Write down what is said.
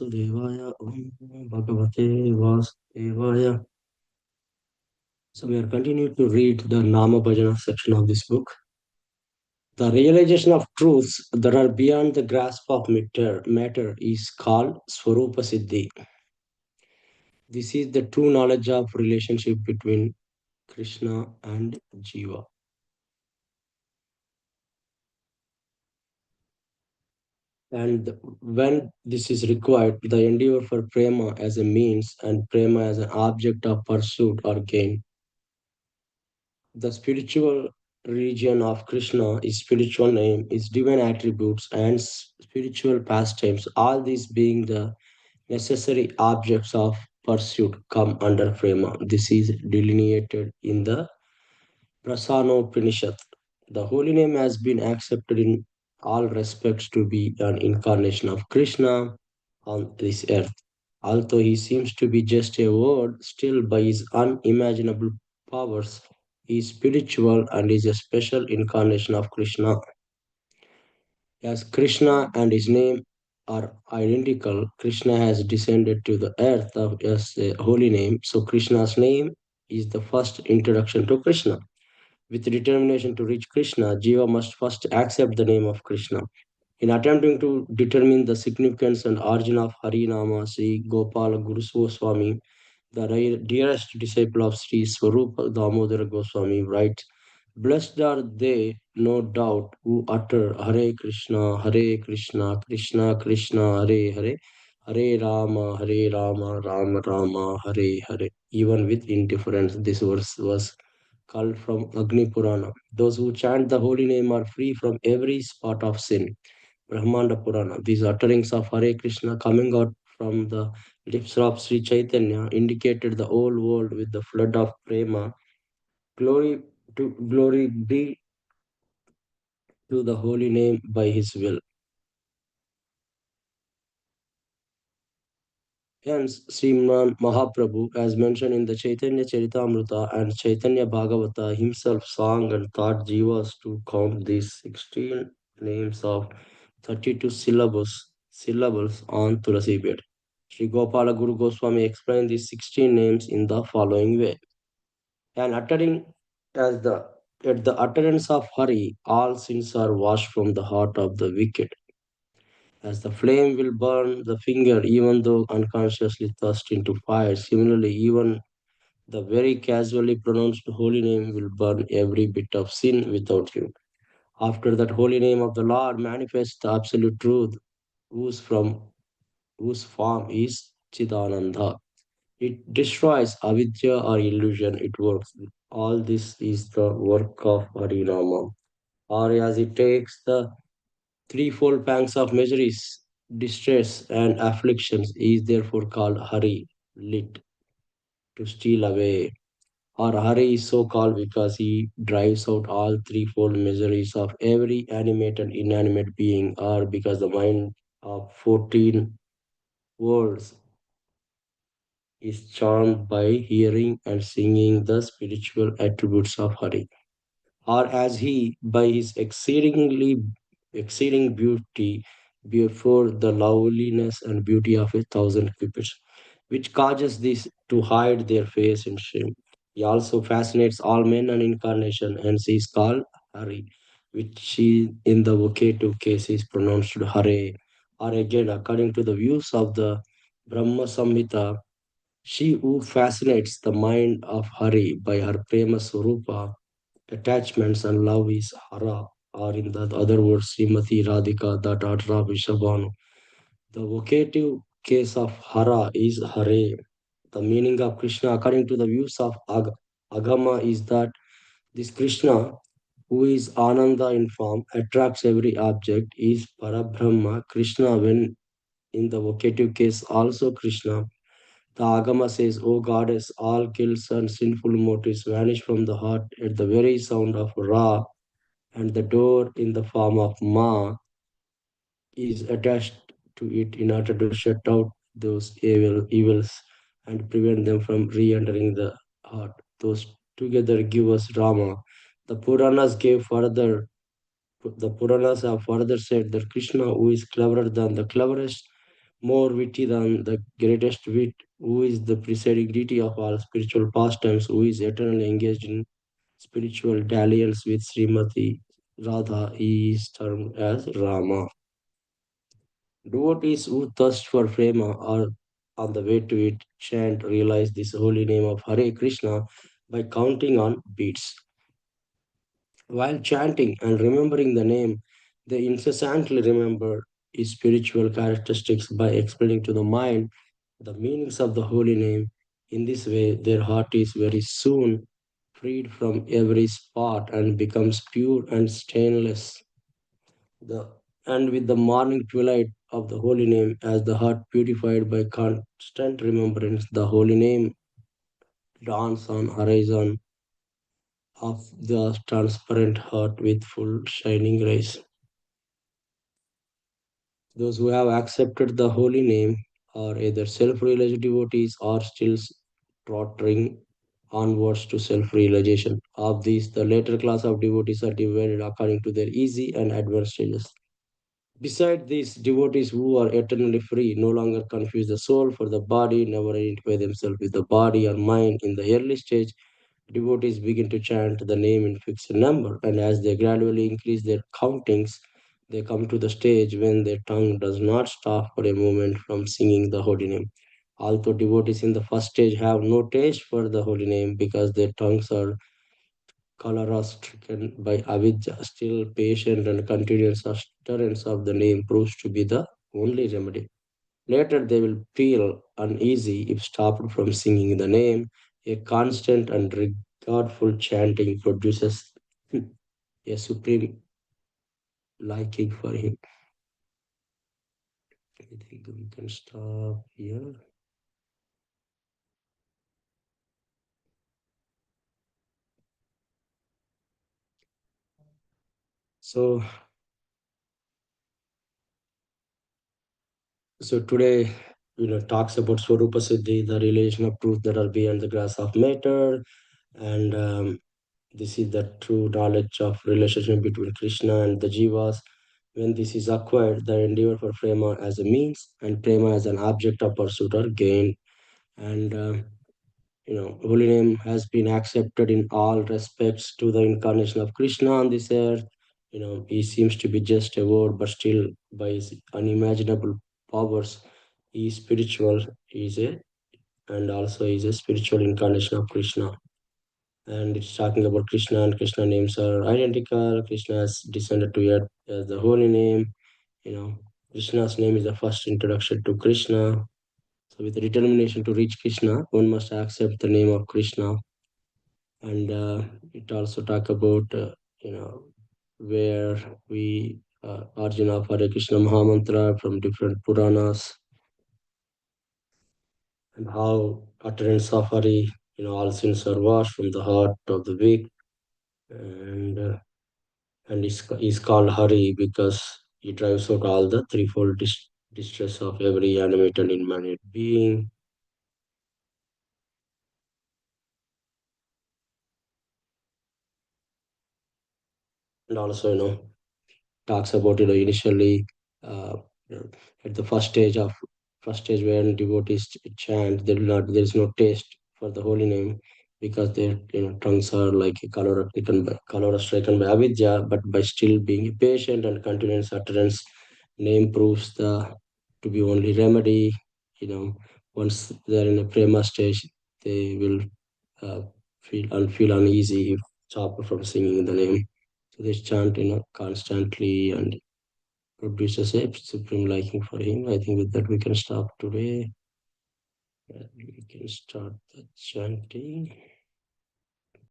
Devaya Om Bhagavate Vasudevaya. So we are continuing to read the Nama Bhajana section of this book. The realization of truths that are beyond the grasp of matter is called Swarupa Siddhi. This is the true knowledge of relationship between Krishna and Jiva. And when this is required, the endeavor for prema as a means and prema as an object of pursuit or gain. The spiritual region of Krishna, his spiritual name, his divine attributes, and spiritual pastimes, all these being the necessary objects of pursuit, come under prema. This is delineated in the Prasanopanishad. The holy name has been accepted in all respects to be an incarnation of Krishna on this earth. Although he seems to be just a word, still by his unimaginable powers, he is spiritual and is a special incarnation of Krishna. As Krishna and his name are identical, Krishna has descended to the earth as a holy name. So Krishna's name is the first introduction to Krishna. With determination to reach Krishna, Jiva must first accept the name of Krishna. In attempting to determine the significance and origin of Harinama, Sri Gopala Guru Goswami, the dearest disciple of Sri Swarupa Damodara Goswami, writes, Blessed are they, no doubt, who utter Hare Krishna, Krishna Krishna, Hare Hare, Hare Rama, Rama Rama, Hare Hare. Even with indifference, this verse was called from Agni Purana. Those who chant the holy name are free from every spot of sin. Brahmanda Purana. These utterings of Hare Krishna coming out from the lips of Sri Chaitanya indicated the whole world with the flood of prema. Glory be to the holy name by his will. Hence, Sriman Mahaprabhu, as mentioned in the Chaitanya Charitamrita and Chaitanya Bhagavata, himself sang and taught jivas to count these 16 names of 32 syllables on Tulasi bed. Sri Gopala Guru Goswami explained these 16 names in the following way. And uttering as the at the utterance of Hari, all sins are washed from the heart of the wicked. As the flame will burn the finger even though unconsciously thrust into fire, similarly, even the very casually pronounced holy name will burn every bit of sin without you. After that holy name of the Lord manifests the absolute truth, whose from whose form is Chidananda. It destroys avidya or illusion, it works. All this is the work of Harinama. Or as it takes the threefold pangs of miseries, distress, and afflictions is therefore called Hari, lit, to steal away. Or Hari is so called because he drives out all threefold miseries of every animate and inanimate being, or because the mind of 14 worlds is charmed by hearing and singing the spiritual attributes of Hari. Or as he, by his exceeding beauty, before the loveliness and beauty of a thousand cupids, which causes these to hide their face in shame. He also fascinates all men and incarnation, hence he is called Hari, which in the vocative case is pronounced Hare. Or again, according to the views of the Brahma Samhita, she who fascinates the mind of Hari by her prema Swarupa, attachments and love is Hara, or in the other words, Srimati Radhika, the daughter of Vishabhanu. The vocative case of Hara is Hare. The meaning of Krishna, according to the views of Agama, is that this Krishna, who is Ananda in form, attracts every object, is Parabrahma. Krishna, when in the vocative case, also Krishna. The Agama says, O goddess, all guilt and sinful motives vanish from the heart at the very sound of Ra, and the door in the form of Ma is attached to it in order to shut out those evils and prevent them from re-entering the heart. Those together give us Rama. The Puranas gave further the Puranas have further said that Krishna, who is cleverer than the cleverest, more witty than the greatest wit, who is the presiding deity of all spiritual pastimes, who is eternally engaged in spiritual dalliance with Srimati Radha, he is termed as Rama. Devotees who thirst for prema are on the way to it chant, realize this holy name of Hare Krishna by counting on beats. While chanting and remembering the name, they incessantly remember its spiritual characteristics by explaining to the mind the meanings of the holy name. In this way, their heart is very soon freed from every spot and becomes pure and stainless. The, and with the morning twilight of the holy name, as the heart purified by constant remembrance, the holy name dawns on horizon of the transparent heart with full shining rays. Those who have accepted the holy name are either self-realized devotees or still tottering onwards to self-realization. Of these, the later class of devotees are divided according to their easy and advanced stages. Besides these, devotees who are eternally free no longer confuse the soul for the body, never identify themselves with the body or mind. In the early stage, devotees begin to chant the name in fixed number, and as they gradually increase their countings, they come to the stage when their tongue does not stop for a moment from singing the holy name. Although devotees in the first stage have no taste for the holy name because their tongues are cholera stricken by avidya, still patient and continuous utterance of the name proves to be the only remedy. Later, they will feel uneasy if stopped from singing the name. A constant and regardful chanting produces a supreme liking for him. I think we can stop here. So, so today, talks about Swarupa Siddhi, the relation of truth that are beyond the grass of matter, and this is the true knowledge of relationship between Krishna and the Jivas. When this is acquired, the endeavor for prema as a means and prema as an object of pursuit are gained. And holy name has been accepted in all respects to the incarnation of Krishna on this earth. He seems to be just a word, but still, by his unimaginable powers, he is spiritual. He is a and also is a spiritual incarnation of Krishna, and it's talking about Krishna, and Krishna names are identical. Krishna has descended to earth as the holy name. You know, Krishna's name is the first introduction to Krishna. So, with the determination to reach Krishna, one must accept the name of Krishna. And it also talk about where we Arjuna of Hare Krishna Mahamantra from different Puranas, and how utterance of Hare, all sins are washed from the heart of the weak, and is called Hari because he drives out all the threefold distress of every animated inanimate being. And also, talks about initially uh, you know, at the first stage when devotees chant, there is no taste for the holy name because their tongues are like a color stricken by avidya, but by still being patient and continuous utterance, name proves the to be only remedy. Once they're in a prema stage, they will uh, feel uneasy if stopped from singing the name. So they chant, constantly and produces a supreme liking for him. I think with that we can stop today. We can start the chanting.